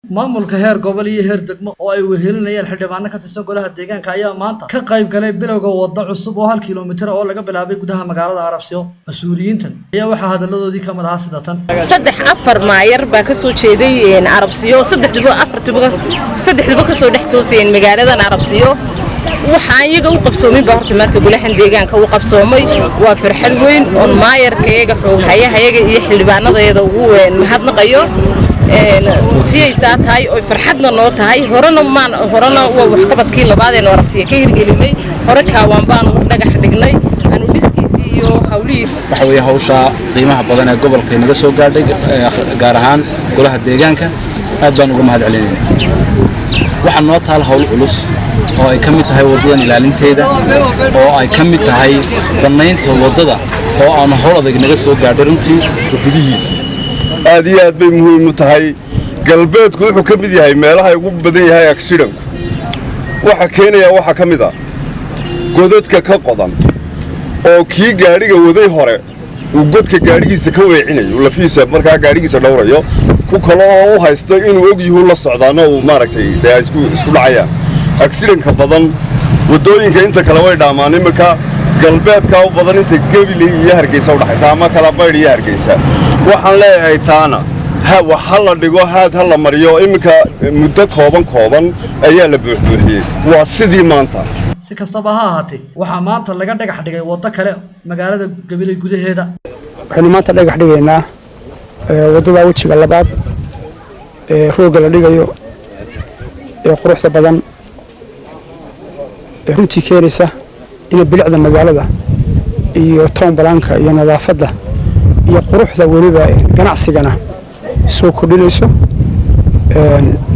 maamulka heer gobol iyo heer degmo oo ay wehelinayeen xildhibaano ka tirsan golaha deegaanka ayaa maanta ka qayb galay bilowga waddo cusub oo 1 kiiloomitir oo laga bilaabay gudaha magaalada Arabsiyo. Mas'uuliyiintan ayaa waxa hadaladoodii ka mid ah sidatan: 3-4 maayar baa ka soo jeeday Arabsiyo, 3-4 ka soo dhex tooseen magaalada Arabsiyo. waxaan iyaga u qabsoomay horta maanta golahan deegaanka uu qabsoomay waa farxad weyn oo maayarkayga xoogayahayaga iyo xildhibaanadayada ugu weyn mahadnaqayo tiyaysaa tahay oo farxadna noo tahay horena waa wax qabadkii labaad ee Arabsiyo ka hirgelinay hore kaawaan baan u dhagax dhignay aanu dhiskiisii iyo hawlihii waxa weeye hawsha qiimaha badan ee gobolka inaga soo gaadhay gaar ahaan golaha deegaanka aad baan uga mahadcelinaynaa. waxaan noo taal hawl culus oo ay kamid tahay wadadan ilaalinteeda oo ay kamid tahay danaynta wadada oo aan hawl adag naga soo gaadhay runtii gudihiisa aad iyo aad bay muhiim u tahay. galbeedku wuxuu ka mid yahay meelaha ugu badan yahay accident waxa keenaya waxa kamid ah godadka ka qodan oo kii gaariga waday hore uu godka gaarigiisa ka weecinayo lafiisa markaa gaarigiisa dhowrayo ku kale oo u haysto inuu og yahay la socdaano uu maaragtay isku dhacaya accident-ka badan wadooyinka inta kale way dhaamaan imika galbeedka u badan inta Gabiley iyo Hargeysa u dhaxaysa ama kala bayr iyo Hargeysa waxaan leeyahay taana waxa la dhigo hal la mariyo imika muddo kooban ayaa la buuxiyay waa sidii maanta si kastaba ha ahaatee waxa maanta laga dhagax dhigay waddo kale magaalada Gabiley gudaheeda waxaan maanta dhagax dhigaynaa wadada wajiga labaad ee rooga la dhigayo ee quruxda badan runtii keenaysa in bilicda magaalada iyo town balaanka iyo nadaafadda iyo quruxda waliba ganacsigana soo kordhinayso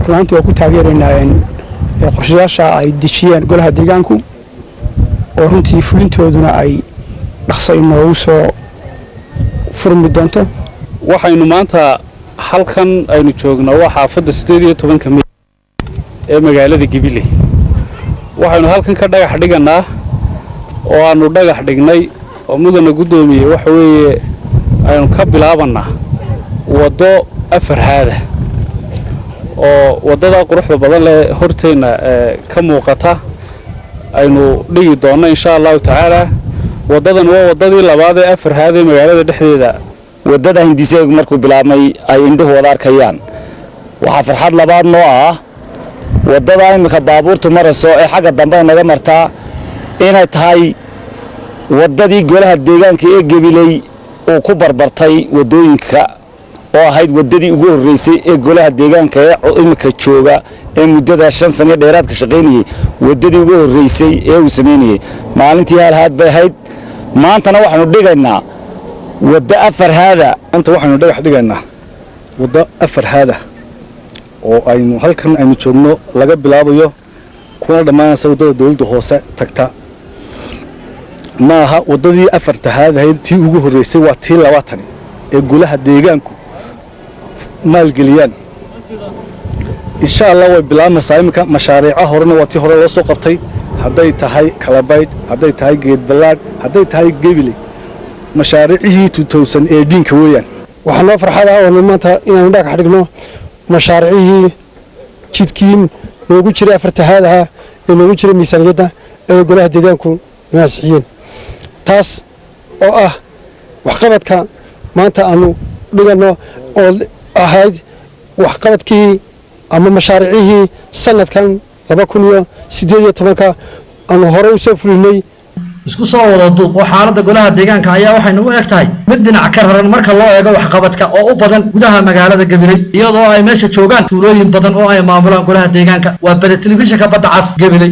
runtii waa ku taageeraynaa qorshayaasha ay dejiyeen golaha deegaanku oo runtii fulintooduna ay dhaqso inoogu soo furmi doonto. waxaynu maanta halkan aynu joogno waa xaafadda 18 ka mid ee magaalada Gabiley waxaynu halkan ka dhagax dhiganaa oo aanu dhagax dhignay oo mudana gudoomiye waxa weeye aynu ka bilaabanaa wado afar haada oo wadada quruxda badan leh horteena ka muuqata aynu dhigi doona insha Allah taala. wadadan waa wadadii labaad ee afar haada magaalada dhexdeeda wadada hindiseeg markuu bilaabmay ay indhuhu wada arkayaan waxa farxad labaad noo ah wadada imika baabuurtu marayso ee xagga dambe naga martaa inay tahay wadadii golaha deegaanka ee Gabiley oo ku barbartay wadooyinka oo ahayd wadadii ugu horeysay ee golaha deegaanka ee imika jooga ee muddada 5 sano dheeraad ka shaqeynayay wadadii ugu horeysay ee uu sameeyay maalintii halhaad bay ahayd maantana waxaanu dhigaynaa wada afar haada anta waxaanu dhagax dhigaynaa wada afar haada oo aynu halkan aynu joogno laga bilaabayo kuna dhamaanaysa wadada dawladda hoose tagta maaha wadadii afarta haadahayd tii ugu horeysay waa tii 20 ee golaha deegaanku maalgeliyaan insha Allah way bilaabmaysaa imika mashaariica horena waa tii hore loo soo qabtay hadday tahay Kalabayd hadday tahay Geed Balaad hadday tahay Gabiley mashaariicii 2018 ka weeyaan waxaan noo farxada oo maanta inaan dhagax dhigno mashaariicii jidkiin ugu jiray afarta haadaha ee ugu jiray miisaaniyada ee golaha deegaanku maasixiyeen taas oo ah waxqabadka maanta aanu dhigano oo ahayd waxqabadkii ama mashaariicii sanadkan 2018 aanu hore u soo fulinay. isku soo wada duub oo xaaladda golaha deegaanka ayaa waxaynu u egtahay mid dhinac ka raran marka loo eego waxqabadka oo u badan gudaha magaalada Gabiley iyadoo ay meesha joogaan tuulooyin badan oo ay maamulaan golaha deegaanka waa bada telefishinka badda cas Gabiley.